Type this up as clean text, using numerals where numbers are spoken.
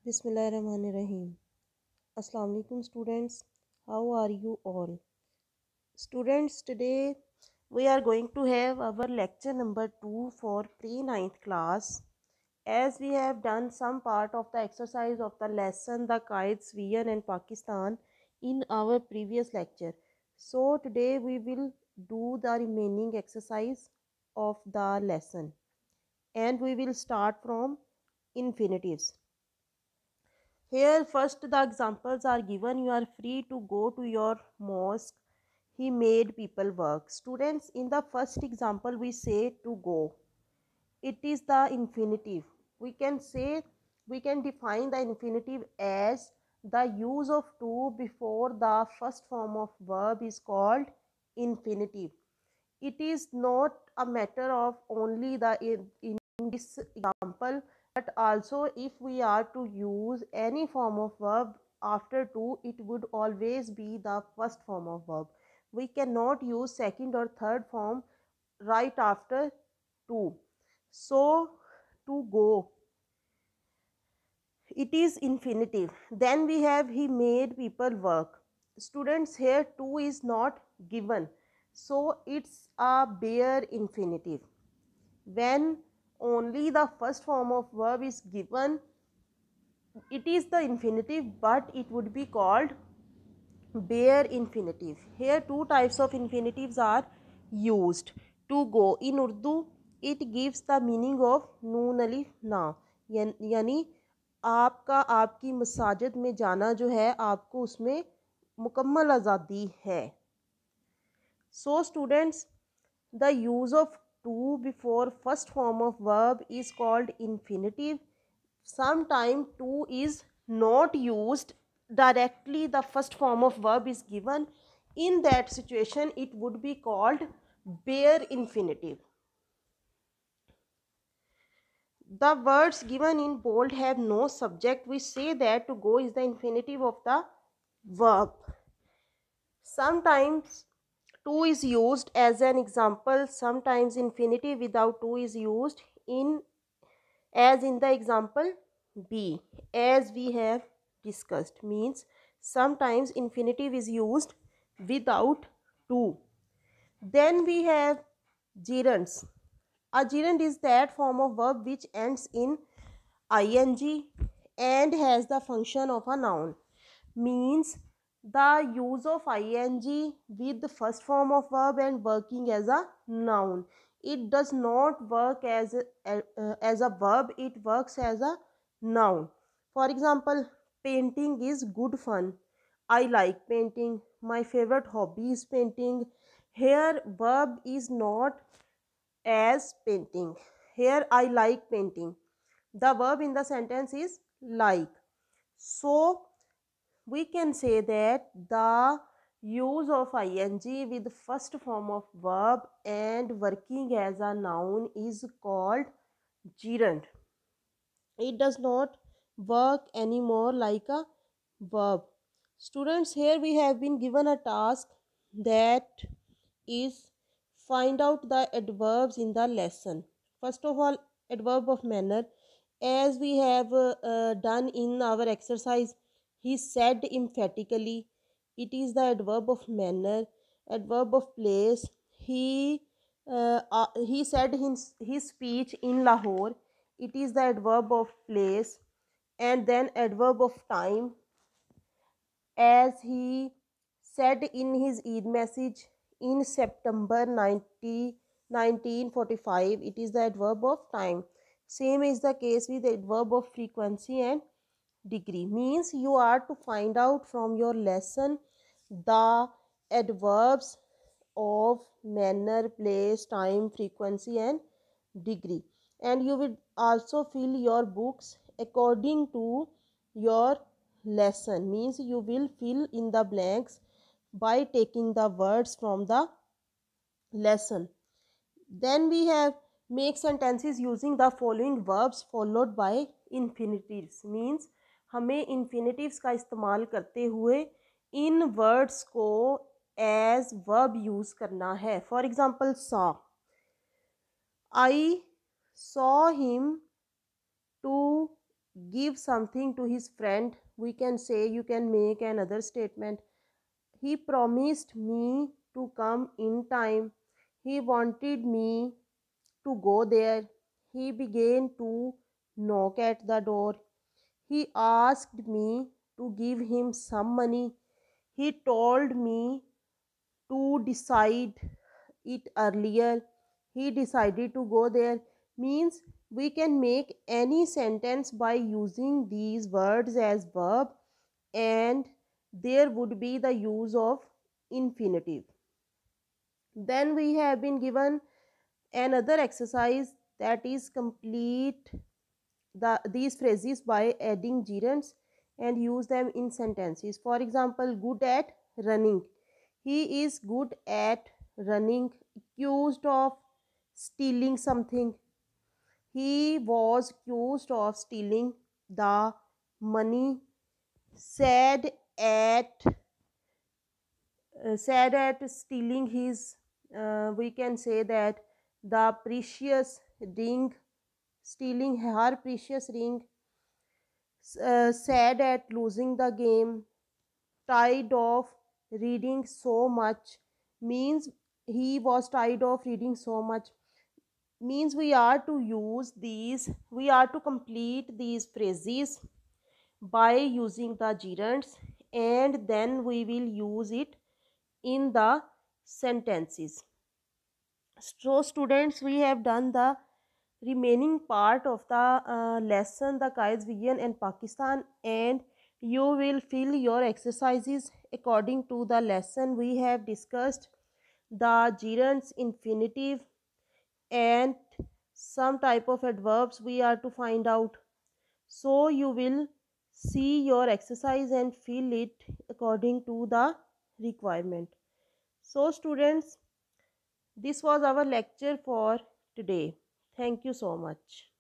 Bismillahirrahmanirrahim. Assalamu alaikum students. How are you all? Students, today we are going to have our lecture number 2 for pre-9th class. As we have done some part of the exercise of the lesson The Kites, Vian and Pakistan in our previous lecture. So today we will do the remaining exercise of the lesson and we will start from infinitives. Here first the examples are given. You are free to go to your mosque. He made people work. Students, in the first example we say to go. It is the infinitive. We can say, we can define the infinitive as the use of to before the first form of verb is called infinitive. It is not a matter of only the in this example, but also if we are to use any form of verb after to, it would always be the first form of verb. We cannot use second or third form right after to. So to go, it is infinitive. Then we have he made people work. Students, here to is not given, so it's a bare infinitive. When only the first form of verb is given, it is the infinitive, but it would be called bare infinitive. Here two types of infinitives are used. To go, in Urdu it gives the meaning of नून अलिफ ना, यानी आपका आपकी मसाजिद में जाना जो है, आपको उसमें मुकम्मल आज़ादी है. So students, the use of to before first form of verb is called infinitive. Sometimes to is not used directly, the first form of verb is given. In that situation it would be called bare infinitive. The words given in bold have no subject. We say that to go is the infinitive of the verb. Sometimes to is used as an example, sometimes infinitive without to is used, in as in the example B, as we have discussed. Means sometimes infinitive is used without to. Then we have gerunds. A gerund is that form of verb which ends in ing and has the function of a noun. Means the use of ing with the first form of verb and working as a noun. It does not work as a verb, it works as a noun. For example, painting is good fun. I like painting. My favorite hobby is painting. Here verb is not as painting. Here I like painting. The verb in the sentence is like. So we can say that the use of ing with first form of verb and working as a noun is called gerund. It does not work anymore like a verb. Students, here we have been given a task that is find out the adverbs in the lesson. First of all, adverb of manner. As we have done in our exercise, he said emphatically, it is the adverb of manner. Adverb of place, he said his speech in Lahore, it is the adverb of place. And then adverb of time, as he said in his Eid message in September 1945, it is the adverb of time. Same is the case with the adverb of frequency and degree. Means you are to find out from your lesson the adverbs of manner, place, time, frequency and degree, and you will also fill your books according to your lesson. Means you will fill in the blanks by taking the words from the lesson. Then we have make sentences using the following verbs followed by infinitives. Means हमें infinitives का इस्तेमाल करते हुए इन words को as verb use करना है. For example, saw. I saw him to give something to his friend, we can say, you can make another statement. He promised me to come in time. He wanted me to go there. He began to knock at the door. He asked me to give him some money. He told me to decide it earlier. He decided to go there. Means we can make any sentence by using these words as verb, and there would be the use of infinitive. Then we have been given another exercise, that is complete these phrases by adding gerunds and use them in sentences. For example, good at running. He is good at running. Accused of stealing something. He was accused of stealing the money. Sad at sad at stealing his, we can say that the precious ring, stealing her precious ring. Sad at losing the game. Tired of reading so much. Means he was tired of reading so much. Means we are to use these, we are to complete these phrases by using the gerunds, and then we will use it in the sentences. So students, we have done the remaining part of the lesson, the Qaids Vision and Pakistan, and you will fill your exercises according to the lesson. We have discussed the gerunds, infinitive, and some type of adverbs we are to find out. So you will see your exercise and fill it according to the requirement. So students, this was our lecture for today. Thank you so much.